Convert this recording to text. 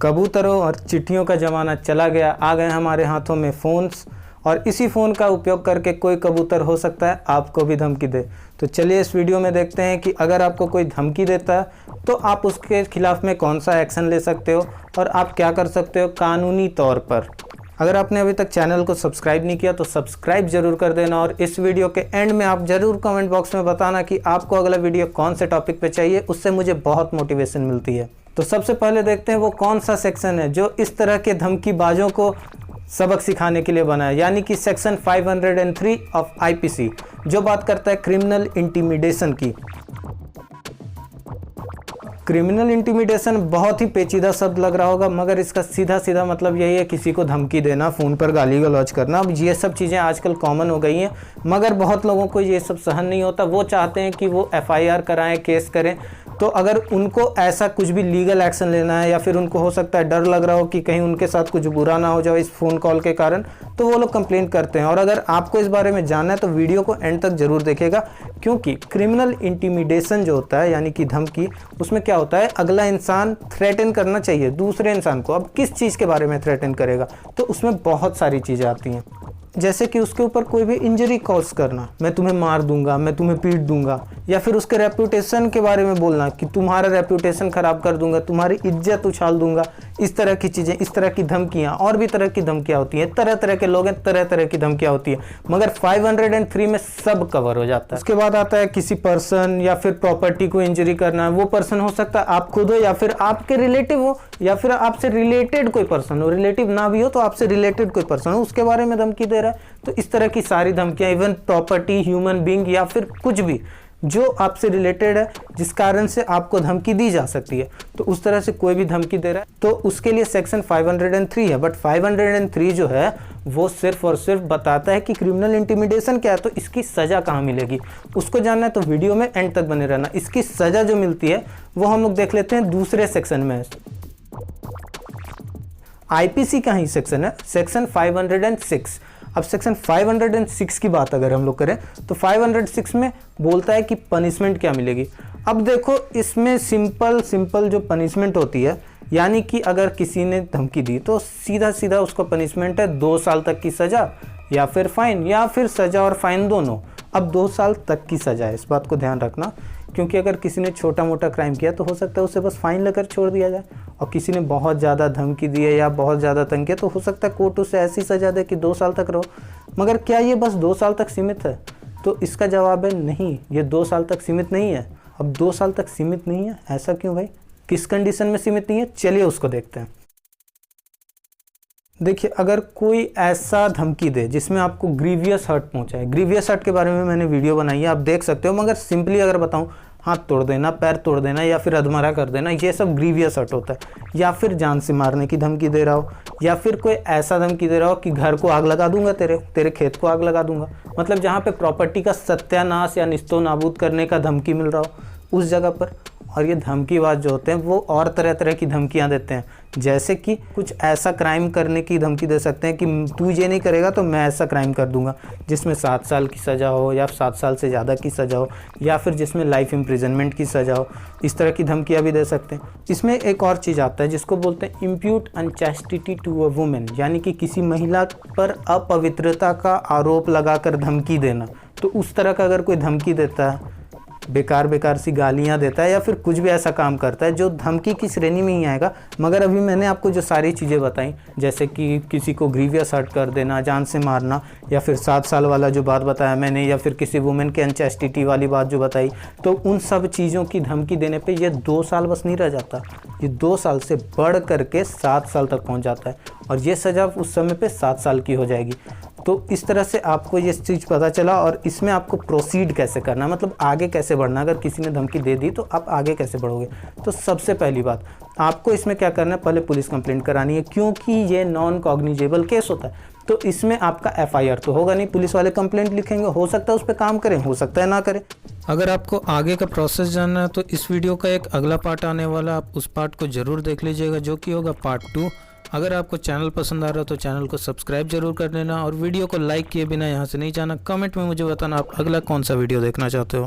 कबूतरों और चिट्ठियों का ज़माना चला गया, आ गए हमारे हाथों में फ़ोन्स, और इसी फ़ोन का उपयोग करके कोई कबूतर हो सकता है आपको भी धमकी दे। तो चलिए इस वीडियो में देखते हैं कि अगर आपको कोई धमकी देता है तो आप उसके खिलाफ़ में कौन सा एक्शन ले सकते हो और आप क्या कर सकते हो कानूनी तौर पर। अगर आपने अभी तक चैनल को सब्सक्राइब नहीं किया तो सब्सक्राइब जरूर कर देना, और इस वीडियो के एंड में आप ज़रूर कमेंट बॉक्स में बताना कि आपको अगला वीडियो कौन से टॉपिक पे चाहिए, उससे मुझे बहुत मोटिवेशन मिलती है। तो सबसे पहले देखते हैं वो कौन सा सेक्शन है जो इस तरह के धमकीबाजों को सबक सिखाने के लिए बना है, यानी कि सेक्शन 503 ऑफ आईपीसी जो बात करता है क्रिमिनल इंटिमिडेशन की। क्रिमिनल इंटिमिडेशन बहुत ही पेचीदा शब्द लग रहा होगा, मगर इसका सीधा सीधा मतलब यही है किसी को धमकी देना, फ़ोन पर गाली गलौज करना। अब ये सब चीज़ें आजकल कॉमन हो गई हैं, मगर बहुत लोगों को ये सब सहन नहीं होता। वो चाहते हैं कि वो एफआईआर कराएं, केस करें। तो अगर उनको ऐसा कुछ भी लीगल एक्शन लेना है, या फिर उनको हो सकता है डर लग रहा हो कि कहीं उनके साथ कुछ बुरा ना हो जाए इस फ़ोन कॉल के कारण, तो वो लोग कंप्लेंट करते हैं। और अगर आपको इस बारे में जानना है तो वीडियो को एंड तक ज़रूर देखेगा, क्योंकि क्रिमिनल इंटिमिडेशन जो होता है यानी कि धमकी, उसमें क्या होता है अगला इंसान थ्रेटन करना चाहिए दूसरे इंसान को। अब किस चीज़ के बारे में थ्रेटन करेगा, तो उसमें बहुत सारी चीज़ें आती हैं, जैसे कि उसके ऊपर कोई भी इंजरी कॉज करना, मैं तुम्हें मार दूंगा, मैं तुम्हें पीट दूंगा, या फिर उसके रेप्यूटेशन के बारे में बोलना कि तुम्हारा रेप्यूटेशन ख़राब कर दूंगा, तुम्हारी इज्जत उछाल दूंगा। इस तरह की चीज़ें, इस तरह की धमकियाँ, और भी तरह की धमकियाँ होती हैं। तरह तरह के लोग हैं, तरह तरह की धमकियाँ होती है, मगर 503 में सब कवर हो जाता है। उसके बाद आता है किसी पर्सन या फिर प्रॉपर्टी को इंजरी करना। वो पर्सन हो सकता है आप खुद हो, या फिर आपके रिलेटिव हो, या फिर आपसे रिलेटेड कोई पर्सन हो। रिलेटिव ना भी हो तो आपसे रिलेटेड कोई पर्सन हो, उसके बारे में धमकी दे रहा है। तो इस तरह की सारी धमकियां, इवन प्रॉपर्टी, ह्यूमन बीइंग, या फिर कुछ भी जो आपसे रिलेटेड है जिस कारण से आपको धमकी दी जा सकती है, तो उस तरह से कोई भी धमकी दे रहा है तो उसके लिए सेक्शन 503 है। बट 503 जो है वो सिर्फ और सिर्फ बताता है कि क्रिमिनल इंटिमिडेशन क्या है, तो इसकी सज़ा कहाँ मिलेगी। उसको जानना है तो वीडियो में एंड तक बने रहना। इसकी सज़ा जो मिलती है वो हम लोग देख लेते हैं दूसरे सेक्शन में। आईपीसी का ही सेक्शन है, सेक्शन 506। अब सेक्शन 506 की बात अगर हम लोग करें तो 506 में बोलता है कि पनिशमेंट क्या मिलेगी। अब देखो इसमें सिंपल जो पनिशमेंट होती है, यानी कि अगर किसी ने धमकी दी तो सीधा सीधा उसको पनिशमेंट है 2 साल तक की सज़ा, या फिर फाइन, या फिर सज़ा और फाइन दोनों। अब 2 साल तक की सज़ा है, इस बात को ध्यान रखना, क्योंकि अगर किसी ने छोटा मोटा क्राइम किया तो हो सकता है उसे बस फाइन लेकर छोड़ दिया जाए, और किसी ने बहुत ज़्यादा धमकी दी है या बहुत ज़्यादा तंग किया तो हो सकता है कोर्ट उसे ऐसी सज़ा दे कि 2 साल तक रहो। मगर क्या ये बस 2 साल तक सीमित है? तो इसका जवाब है नहीं, ये 2 साल तक सीमित नहीं है। अब 2 साल तक सीमित नहीं है, ऐसा क्यों भाई? किस कंडीशन में सीमित नहीं है, चलिए उसको देखते हैं। देखिए, अगर कोई ऐसा धमकी दे जिसमें आपको ग्रीवियस हर्ट पहुंचाए, ग्रीवियस हर्ट के बारे में मैंने वीडियो बनाई है, आप देख सकते हो, मगर सिंपली अगर बताऊं, हाथ तोड़ देना, पैर तोड़ देना, या फिर अधमरा कर देना, ये सब ग्रीवियस हर्ट होता है। या फिर जान से मारने की धमकी दे रहा हो, या फिर कोई ऐसा धमकी दे रहा हो कि घर को आग लगा दूंगा, तेरे खेत को आग लगा दूंगा, मतलब जहाँ पे प्रॉपर्टी का सत्यानाश या निस्तो नाबूद करने का धमकी मिल रहा हो उस जगह पर। और ये धमकीबाज जो होते हैं वो और तरह तरह की धमकियां देते हैं, जैसे कि कुछ ऐसा क्राइम करने की धमकी दे सकते हैं कि तू ये नहीं करेगा तो मैं ऐसा क्राइम कर दूंगा, जिसमें 7 साल की सज़ा हो, या 7 साल से ज़्यादा की सज़ा हो, या फिर जिसमें लाइफ इम्प्रिजनमेंट की सज़ा हो। इस तरह की धमकियां भी दे सकते हैं। इसमें एक और चीज़ आता है जिसको बोलते हैं इम्प्यूट अनचैस्टिटी टू अ वुमेन, यानी कि किसी महिला पर अपवित्रता का आरोप लगाकर धमकी देना। तो उस तरह का अगर कोई धमकी देता है, बेकार सी गालियां देता है, या फिर कुछ भी ऐसा काम करता है जो धमकी की श्रेणी में ही आएगा। मगर अभी मैंने आपको जो सारी चीज़ें बताई, जैसे कि किसी को ग्रीवियस हर्ट कर देना, जान से मारना, या फिर 7 साल वाला जो बात बताया मैंने, या फिर किसी वुमेन के अनचैस्टिटी वाली बात जो बताई, तो उन सब चीज़ों की धमकी देने पे ये 2 साल बस नहीं रह जाता, ये 2 साल से बढ़ करके 7 साल तक पहुँच जाता है, और ये सज़ा उस समय पर 7 साल की हो जाएगी। तो इस तरह से आपको ये चीज़ पता चला, और इसमें आपको प्रोसीड कैसे करना, मतलब आगे कैसे बढ़ना। अगर किसी ने धमकी दे दी तो आप आगे कैसे बढ़ोगे। तो सबसे पहली बात आपको इसमें क्या करना है, पहले पुलिस कंप्लेंट करानी है, क्योंकि ये नॉन कॉग्निजेबल केस होता है। तो इसमें आपका एफआईआर तो होगा नहीं, पुलिस वाले कंप्लेंट लिखेंगे, हो सकता है उस पर काम करें, हो सकता है ना करें। अगर आपको आगे का प्रोसेस जानना है तो इस वीडियो का एक अगला पार्ट आने वाला, आप उस पार्ट को ज़रूर देख लीजिएगा, जो कि होगा पार्ट 2। अगर आपको चैनल पसंद आ रहा हो तो चैनल को सब्सक्राइब जरूर कर देना, और वीडियो को लाइक किए बिना यहाँ से नहीं जाना। कमेंट में मुझे बताना आप अगला कौन सा वीडियो देखना चाहते हो।